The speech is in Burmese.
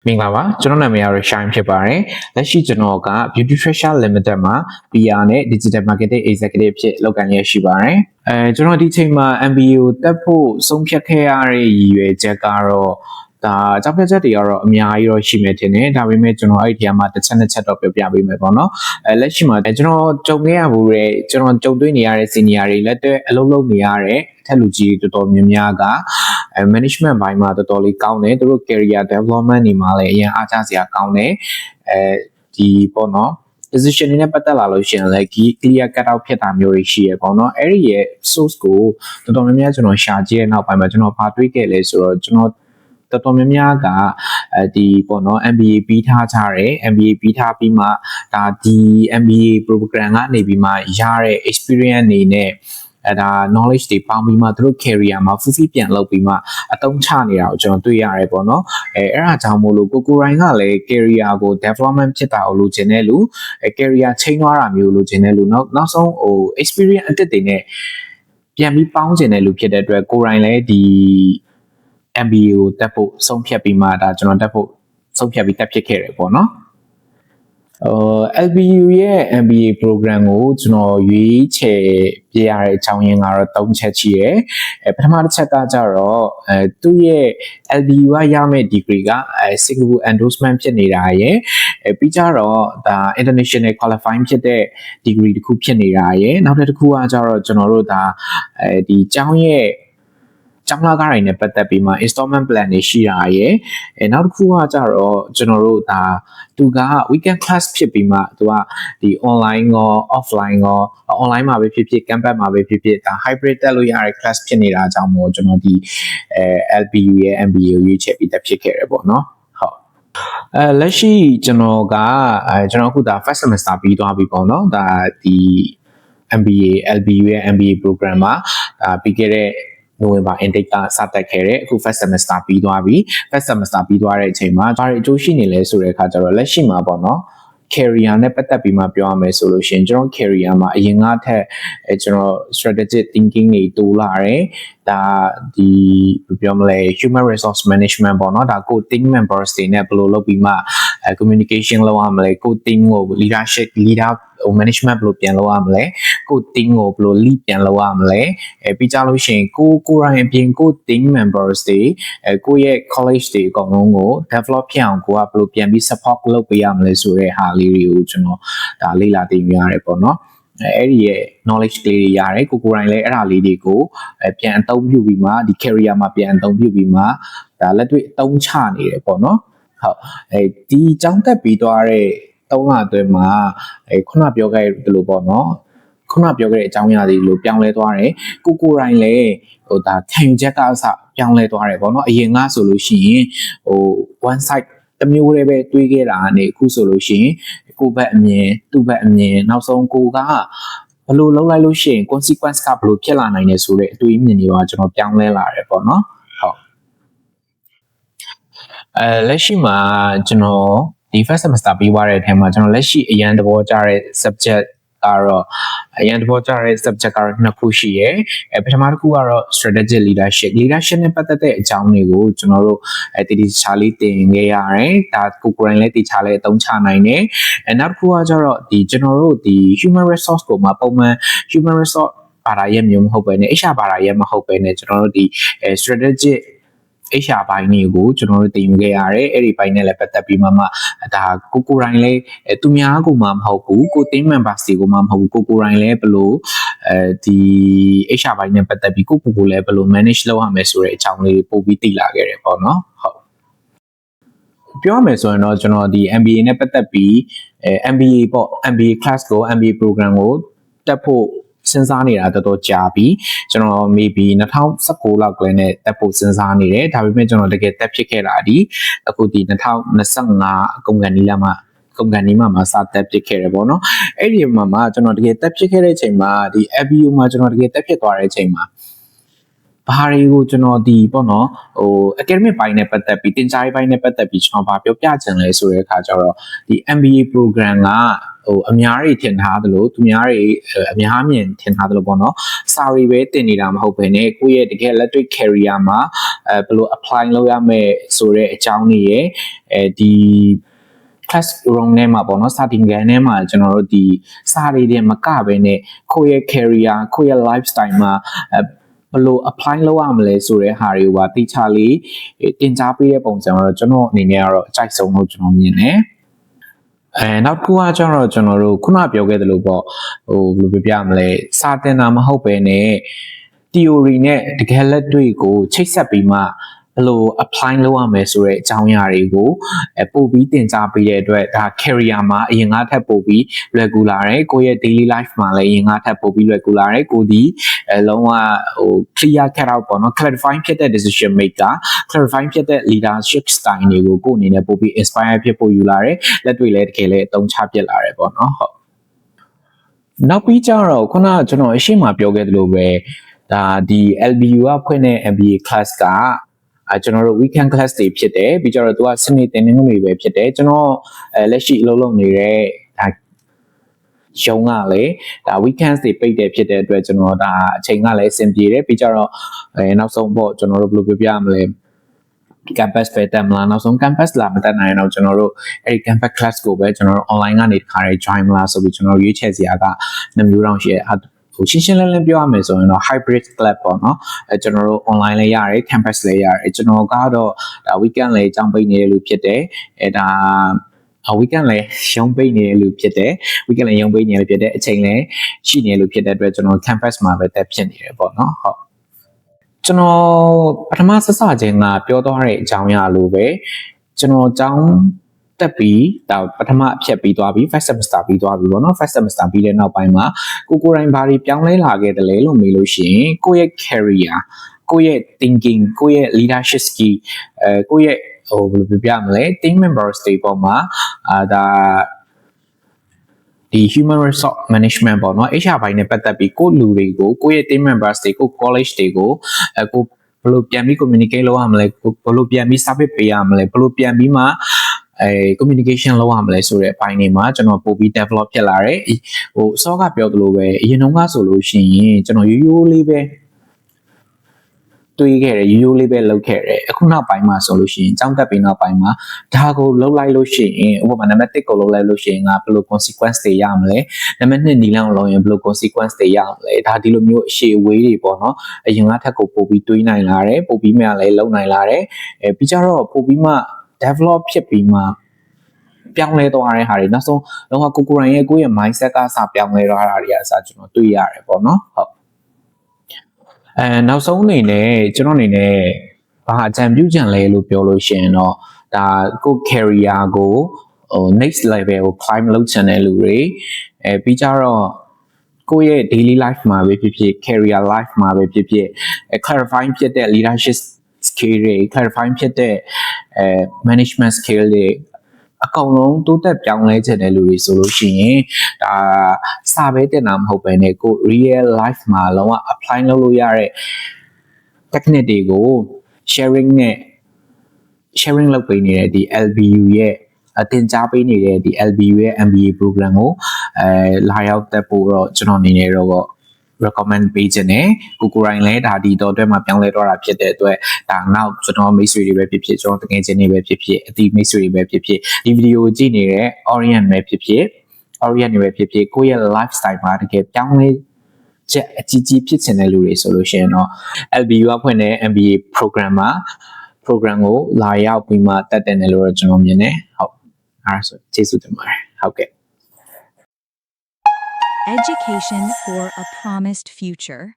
မင်္ဂလာပါကျွန်တော်နာမည်ကတော့ Shine ဖြစ်ပါတယ်လက်ရှိကျွန်တော်က Beauty Treasure Limited မှာ PR နဲ့ Digital Marketing Executive ဖြစ်လုပ်ကိုင်ရရှိပါတယ်ကျွန်တော်ဒီချိန်မှာ MBA ကိုတက်ဖို့ဆုံးဖြတ်ခဲ့ရတဲ့ရည်ရွယ်ချက်ကတော့ဒါအကြောင်းပြချက်တွေကတော့အများကြီးတော့ရှိမယ်ထင်တယ်ဒါပေမဲ့ကျွန်တော်အဲ့ဒီထဲမှာတစ်ချက်နှစ်ချက်တော့ပြောပြပေးမယ်ပေါ့နော်လက်ရှိမှာကျွန်တော်ကြုံခဲ့ရမှုတွေကျွန်တော်ကြုံတွေ့နေရတဲ့ senior တွေလက်တွေ့အလုပ်လုပ်နေရတဲ့ထက်လူကြီးတော်တော်များများကmanagement ဘိုင်းမှာတော်တော်လေးကောင်းတယ်သူတို့ career development တွေမှာလည်းအရင်အားကျစရာကောင်းတယ်ဒီပေါ့နော် decision တွေနဲ့ပတ်သက်လာလို့ရှိရင်လည်း clear cut out ဖြစ်တာမျိုးတွေရှိရပေါ့နော်အဲ့ဒီရဲ့ source ကိုတော်တော်များများကျွန်တော်ရှာကြည့်တဲ့နောက်ပိုင်းမှာကျွန်တော်ဘာတွေးခဲ့လဲဆိုတော့ကျွန်တော်တော်တော်များများကဒီပေါ့နော် MBA ပြီးထားကြတယ် MBA ပြီးထားပြီးမှဒါဒီ MBA program ကနေပြီးမှရတဲ့ experience တွေနဲ့ဒါ knowledge တွေပေါင်းပြီးမှသူတို့ career မှာ fulfill ပြန်လုပ်ပြီးမှအသုံးချနေတာကိုကျွန်တော်တွေ့ရတယ်ပေါ့နော်အဲ့ဒါကြောင့်မို့လို့ကိုရိုင်းကလည်း career ကို development ဖြစ်တာကိုလိုချင်တဲ့လူ career ချိန်သွားတာမျိုးလိုချင်တဲ့လူနောက်ဆုံးဟို experience အသစ်တွေနဲ့ပြန်ပြီးပေါင်းချင်တဲ့လူဖြစ်တဲ့အတွက်ကိုရိုင်းလည်းဒီ MBA ကိုတက်ဖို့ဆုံးဖြတ်ပြီးမှဒါကျွန်တော်တက်ဖို့ဆုံးဖြတ်ပြီးတက်ဖြစ်ခဲ့တယ်ပေါ့နော်LBU ရဲ့ MBA program ကိုကျွန်တော်ရွေးချယ်ပြရတဲ့အကြောင်းရင်းကတော့၃ချက်ရှိတယ်ပထမတစ်ချက်ကကြတော့သူ့ရဲ့ LBU ကရမယ့် degree ကSingapore endorsement ဖြစ်နေတာရယ်ပြီးကြတော့ဒါ international qualifying ဖြစ်တဲ့ degree တစ်ခုဖြစ်နေတာရယ်နောက်တစ်ခုကကြတော့ကျွန်တော်တို့ဒါဒီကျောင်းရဲ့ကျောင်းလာကားတွေနဲ့ပတ်သက်ပြီးမှ installment plan တွေရှိတာရယ်နောက်တစ်ခုကကြတော့ကျွန်တော်တို့ဒါသူက weekend class ဖြစ်ပြီးမှသူကဒီ online ရော offline ရော online မှာပဲဖြစ်ဖြစ် campus မှာပဲဖြစ်ဖြစ်ဒါ hybrid တက်လို့ရတဲ့ class ဖြစ်နေတာအကြောင်းမို့ကျွန်တော်ဒီLBU ရဲ့ MBA ကိုရွေးချယ်ပြီးတက်ဖြစ်ခဲ့တယ်ပေါ့နော်ဟုတ်လက်ရှိကျွန်တော်ကကျွန်တော်အခုဒါ first semester ပြီးသွားပြီပေါ့နော်ဒါဒီ MBA LBU ရဲ့ MBA program မှာပြီးခဲ့တဲ့နိုဝင်ဘာ intake ကစတက်ခဲ့တဲ့အခု first semester ပြီးသွားပြီ first semester ပြီးသွားတဲ့အချိန်မှာဒါတွေအကျိုးရှိနေလဲဆိုတဲ့အခါကျတော့လက်ရှိမှာပေါ့နော် career နဲ့ပတ်သက်ပြီးမှပြောရမယ်ဆိုလို့ရှိရင်ကျွန်တော် career မှာအရင်ကထက်ကျွန်တော် strategic thinking တွေတိုးလာတယ်ဒါဒီပြောမလဲ human resource management ပေါ့နော်ဒါကို team members တွေနဲ့ဘယ်လိုလုပ်ပြီးမှ communication လုပ်ရမလဲကို team ကို leader management ဘယ်လိုပြန်လုပ်ရမလဲကို team ကိုဘယ်လို lead ပြန်လုပ်ရမလဲပြီးကြလို့ရှိရင်ကိုရိုင်းအပြင်ကို team members တွေကိုရဲ့ college တွေအကုန်လုံးကို develop ဖြစ်အောင်ကိုကဘယ်လိုပြန်ပြီး support လုပ်ပေးရမလဲဆိုတဲ့ဟာလေးတွေကိုကျွန်တော်ဒါလေ့လာသိမြင်ရတယ်ပေါ့နော်အဲ့ဒီရဲ့ knowledge လေးတွေရတယ်ကိုရိုင်းလည်းအဲ့ဒါလေးတွေကိုပြန်အသုံးပြုပြီးမှဒီ career မှာပြန်အသုံးပြုပြီးမှဒါလက်တွေ့အသုံးချနေတယ်ပေါ့နော်ဟုတ်ဒီကျောင်းတက်ပြီးသွားတဲ့3လအတွင်းမှာခုနပြောခဲ့တယ်လို့ပေါ့နော်ခုနပြောခဲ့တဲ့အကြောင်းအရာတွေလို့ပြောင်းလဲသွားတယ်ကိုရိုင်းလည်းဟိုဒါခံယူချက်ကအစပြောင်းလဲသွားတယ်ပေါ့နော်အရင်ကဆိုလို့ရှိရင်ဟို one side တမျိုးလေးပဲတွေးခဲ့တာကနေအခုဆိုလို့ရှိရင်ကိုဘက်အမြင်သူ့ဘက်အမြင်နောက်ဆုံးကိုကဘယ်လိုလုပ်လိုက်လို့ရှိရင် consequence ကဘယ်လိုဖြစ်လာနိုင်လဲဆိုတဲ့အတွေးအမြင်တွေကကျွန်တော်ပြောင်းလဲလာတယ်ပေါ့နော်ဟုတ်လက်ရှိမှာကျွန်တော်ဒီ first semester ပြီးသွားတဲ့အချိန်မှာကျွန်တော်လက်ရှိအရန်သဘောကျတဲ့ subject ကတော့အရန်သဘောကျတဲ့ subject ကတော့နှစ်ခုရှိရယ်ပထမတစ်ခုကတော့ strategic leadership နဲ့ပတ်သက်တဲ့အကြောင်းတွေကိုကျွန်တော်တို့တခြားလေးသင်ခဲ့ရတယ်ဒါကိုရိုင်းလည်းတခြားလေးအသုံးချနိုင်တယ်နောက်တစ်ခုကကျတော့ဒီကျွန်တော်တို့ဒီ human resource ကိုမှပုံမှန် human resource ဘာသာရပ်မျိုးမဟုတ်ပဲね HR ဘာသာရပ်မဟုတ်ပဲねကျွန်တော်တို့ဒီ strategic HR ဘိုင်းတွေကိုကျွန်တော်တို့တင်ယူခဲ့ရတယ်အဲ့ဒီဘိုင်းနဲ့လည်းပတ်သက်ပြီးမှဒါကိုရိုင်းလည်းသူများကိုမှမဟုတ်ဘူးကို team members တွေကိုမှမဟုတ်ဘူးကိုရိုင်းလည်းဘယ်လိုဒီ HR ဘိုင်းနဲ့ပတ်သက်ပြီးကိုလည်းဘယ်လို manage လုပ်ရမယ်ဆိုတဲ့အကြောင်းလေးပို့ပြီးသိလာခဲ့တယ်ပေါ့နော်ဟုတ်ပြောရမယ်ဆိုရင်တော့ကျွန်တော်ဒီ MBA နဲ့ပတ်သက်ပြီးMBA ပေါ့ MBA class ကို MBA program ကိုတက်ဖို့စဉ်းစားနေတာတော်တော်ကြာပြီကျွန်တော် maybe 2019လောက်ကလေးနဲ့တက်ဖို့စဉ်းစားနေတယ်ဒါပေမဲ့ကျွန်တော်တကယ်တက်ဖြစ်ခဲ့တာဒီအခုဒီ2025ကုန်ကန်နီးလာမှကုန်ကန်နီးမှာစတက်ဖြစ်ခဲ့တယ်ပေါ့နော်အဲ့ဒီမှာကျွန်တော်တကယ်တက်ဖြစ်ခဲ့တဲ့အချိန်မှာဒီ FBU မှာကျွန်တော်တကယ်တက်ဖြစ်သွားတဲ့အချိန်မှာဘာတွေကိုကျွန်တော်ဒီပေါ့နော်ဟို academic ဘိုင်းနဲ့ပတ်သက်ပြီးတင်ကြားရေးဘိုင်းနဲ့ပတ်သက်ပြီးကျွန်တော်ဗာပြောပြချင်လဲဆိုတဲ့အခါကျတော့ဒီ MBA program က အများကြီးထင်ထားသလိုသူများတွေအများမြင်ထင်ထားသလိုပေါ့နော်စာရီပဲတင်နေတာမဟုတ်ဘဲနဲ့ကိုယ့်ရဲ့တကယ်လက်တွေ့ career မှာဘယ်လို apply လုပ်ရမယ်ဆိုတဲ့အကြောင်းတွေရဲ့ဒီ classroom ထဲမှာပေါ့နော်စာတင်ခန်းထဲမှာကျွန်တော်တို့ဒီစာတွေတင်မကဘဲနဲ့ကိုယ့်ရဲ့ career ကိုယ့်ရဲ့ lifestyle မှာဘယ်လို apply လုပ်ရမလဲဆိုတဲ့ဟာတွေကိုပါတိကျလေးတင်ကြားပေးတဲ့ပုံစံတော့ကျွန်တော်အနေနဲ့ကတော့အကြိုက်ဆုံးလို့ကျွန်တော်မြင်တယ်နောက်တစ်ခုကကျတော့ကျွန်တော်တို့ခုနပြောခဲ့သလိုပေါ့ဘယ်လိုပြမလဲစာတင်တာမဟုတ်ပဲနဲ့ theory နဲ့တကယ်လက်တွေ့ကိုချိတ်ဆက်ပြီးမှဘယ်လို apply လုပ်ရမယ်ဆိုတဲ့အကြောင်းအရာတွေကိုပို့ပြီးတင်ကြားပေးတဲ့အတွက်ဒါ career မှာအရင်ကထပ်ပို့ပြီး regular တယ်ကိုယ့်ရဲ့ daily life မှာလည်းအရင်ကထပ်ပို့ပြီး regular တယ်ကိုဒီလုံးဝclear cut out ပေါ့နော် clarify ဖြစ်တဲ့ decision maker clarify ဖြစ်တဲ့ leadership style တွေကိုကိုယ့်အနေနဲ့ပို့ပြီး inspire ဖြစ်ဖို့ယူလာတယ်လက်တွေ့လည်းတကယ်လည်းအသုံးချပြစ်လာတယ်ပေါ့နော်ဟုတ်နောက်ပြီးကြတော့ခုနကကျွန်တော်အရှိမပြောခဲ့သလိုပဲဒါဒီ LBU ကဖွင့်တဲ့ MBA class ကကျွန်တော်တို့ weekend class တွေဖြစ်တယ်ပြီးကြတော့သူကစနေတင်နေတွေပဲဖြစ်တယ်ကျွန်တော်လက်ရှိအလုပ်လုပ်နေတဲ့ဒါရုံးကလေဒါ weekends တွေပိတ်တယ်ဖြစ်တဲ့အတွက်ကျွန်တော်ဒါအချိန်ကလည်းအဆင်ပြေတယ်ပြီးကြတော့နောက်ဆုံးပေါ့ကျွန်တော်တို့ဘယ်လိုပြောပြရမလဲ campus ပဲတက်မလားနောက်ဆုံး campus လာမတက်နိုင်တော့ကျွန်တော်တို့အဲ့ဒီ campus class ကိုပဲကျွန်တော်တို့ online ကနေတခါတည်း join မလားဆိုပြီးကျွန်တော်ရွေးချယ်စရာက2မျိုးတောင်ရှိတယ်ရှင်းရှင်းလင်းလင်းပြောရမယ်ဆိုရင်တော့ hybrid club ပေါ့နော်ကျွန်တော်တို့ online လည်းရတယ် campus လည်းရတယ်ကျွန်တော်ကတော့ဒါ weekend လည်းအကြောင်းပိတ်နေတယ်လို့ဖြစ်တယ်ဒါ weekend လည်းရုံးပိတ်နေတယ်လို့ဖြစ်တယ် weekend လည်းရုံးပိတ်နေတယ်လို့ဖြစ်တယ်အချိန်လည်းရှိနေတယ်လို့ဖြစ်တဲ့အတွက်ကျွန်တော် campus မှာပဲတက်ဖြစ်နေတယ်ပေါ့နော်ဟုတ်ကျွန်တော်ပထမဆက်စချင်းကပြောသွားတဲ့အကြောင်းအရာလိုပဲကျွန်တော်အကြောင်းတက်ပြီးဒါပထမအဖြတ်ပြီးသွားပြီ first semester ပြီးသွားပြီပေါ့နော် first semester ပြီးတဲ့နောက်ပိုင်းမှာကိုယ်တိုင်ဘာတွေပြောင်းလဲလာခဲ့တယ်လဲလို့မေးလို့ရှိရင်ကိုယ့်ရဲ့ career ကိုယ့်ရဲ့ thinking ကိုယ့်ရဲ့ leadership skill ကိုယ့်ရဲ့ဘယ်လိုပြမလဲ team members တွေပေါ်မှာဒါဒီ human resource management ပေါ့နော် HR ဘိုင်းနဲ့ပတ်သက်ပြီးကိုယ့်လူတွေကိုကိုယ့်ရဲ့ team members တွေကို college တွေကိုကိုဘယ်လိုပြန်ပြီး communicate လုပ်ရမလဲဘယ်လိုပြန်ပြီး service ပေးရမလဲဘယ်လိုပြန်ပြီးမှcommunication လုပ်ရမလဲဆိုတဲ့အပိုင်းတွေမှာကျွန်တော်ပို့ပြီး develop ဖြစ်လာတယ်စောကပြောသလိုပဲအရင်တုန်းကဆိုလို့ရှိရင်ကျွန်တော်ရိုးရိုးလေးပဲတွေးခဲ့တယ်ရိုးရိုးလေးပဲလုပ်ခဲ့တယ်အခုနောက်ပိုင်းမှာဆိုလို့ရှိရင်အကြောင်းတက်ပြီးနောက်ပိုင်းမှာဒါကိုလုပ်လိုက်လို့ရှိရင်ဥပမာနံပါတ်1ကိုလုပ်လိုက်လို့ရှိရင်ငါဘယ်လို consequence တွေရမလဲနံပါတ်2နီလန်းကိုလုပ်ရင်ဘယ်လို consequence တွေရမလဲဒါဒီလိုမျိုးအရှိအဝေးတွေပေါ့နော်အရင်ကထက်ကိုပို့ပြီးတွေးနိုင်လာတယ်ပို့ပြီးမှလည်းလုပ်နိုင်လာတယ်ပြီးကြတော့ပို့ပြီးမှ develop ဖြစ်ပြီးမှပြောင်းလဲသွားတဲ့ဟာတွေနောက်ဆုံးလုံးဝကိုယ်တိုင်ရဲ့ကိုယ့်ရဲ့ mindset ကစပြောင်းလဲသွားတာတွေအစားကျွန်တော်တွေ့ရတယ်ပေါ့နော်ဟုတ်နောက်ဆုံးအနေနဲ့ကျွန်တော်အနေနဲ့ဘာအကြံပြုချင်လဲလို့ပြောလို့ရှိရင်တော့ဒါကို career ကိုnext level ကို climb လုပ်ချင်တဲ့လူတွေပြီးကြတော့ကိုယ့်ရဲ့ daily life မှာပဲဖြစ်ဖြစ် career life မှာပဲဖြစ်ဖြစ်clarify ဖြစ်တဲ့ leadership skill တွေ clarify ဖြစ်တဲ့management skill တွေအကောင်လုံးတိုးတက်ပြောင်းလဲချင်တဲ့လူတွေဆိုလို့ရှိရင်ဒါစာပဲတင်တာမဟုတ်ပဲねကို real life မှာလုံးဝ apply လုပ်လို့ရတဲ့ technique တွေကို sharing လုပ်ပေးနေတဲ့ဒီ LBU ရဲ့တင်ကြားပေးနေတဲ့ဒီ LBU ရဲ့ MBA program ကိုလာရောက်တက်ဖို့တော့ကျွန်တော်အနေနဲ့တော့ recommend ပေးခြင်းနဲ့ကိုကိုရိုင်းလဲဒါဒီတော့အတွက်မှာပြောင်းလဲတော့တာဖြစ်တဲ့အတွက်ဒါနောက်ကျွန်တော်မိတ်ဆွေတွေပဲဖြစ်ဖြစ်ကျွန်တော်တကယ်ချင်းတွေပဲဖြစ်ဖြစ်အတီးမိတ်ဆွေတွေပဲဖြစ်ဖြစ်ဒီဗီဒီယိုကြည့်နေတဲ့ Orient ပဲဖြစ်ဖြစ် Orient တွေပဲဖြစ်ဖြစ်ကိုယ့်ရဲ့ lifestyle မှာတကယ်ပြောင်းလဲချက်အကြီးကြီးဖြစ်ချင်တဲ့လူတွေဆိုလို့ရှိရင်တော့ LBU ကဖွင့်တဲ့ MBA program ကိုလာရောက်ပြီးမှတက်တဲ့နယ်လို့တော့ကျွန်တော်မြင်တယ်ဟုတ်အားဆိုကျေးဇူးတင်ပါတယ်ဟုတ်ကဲ့ Education for a promised future.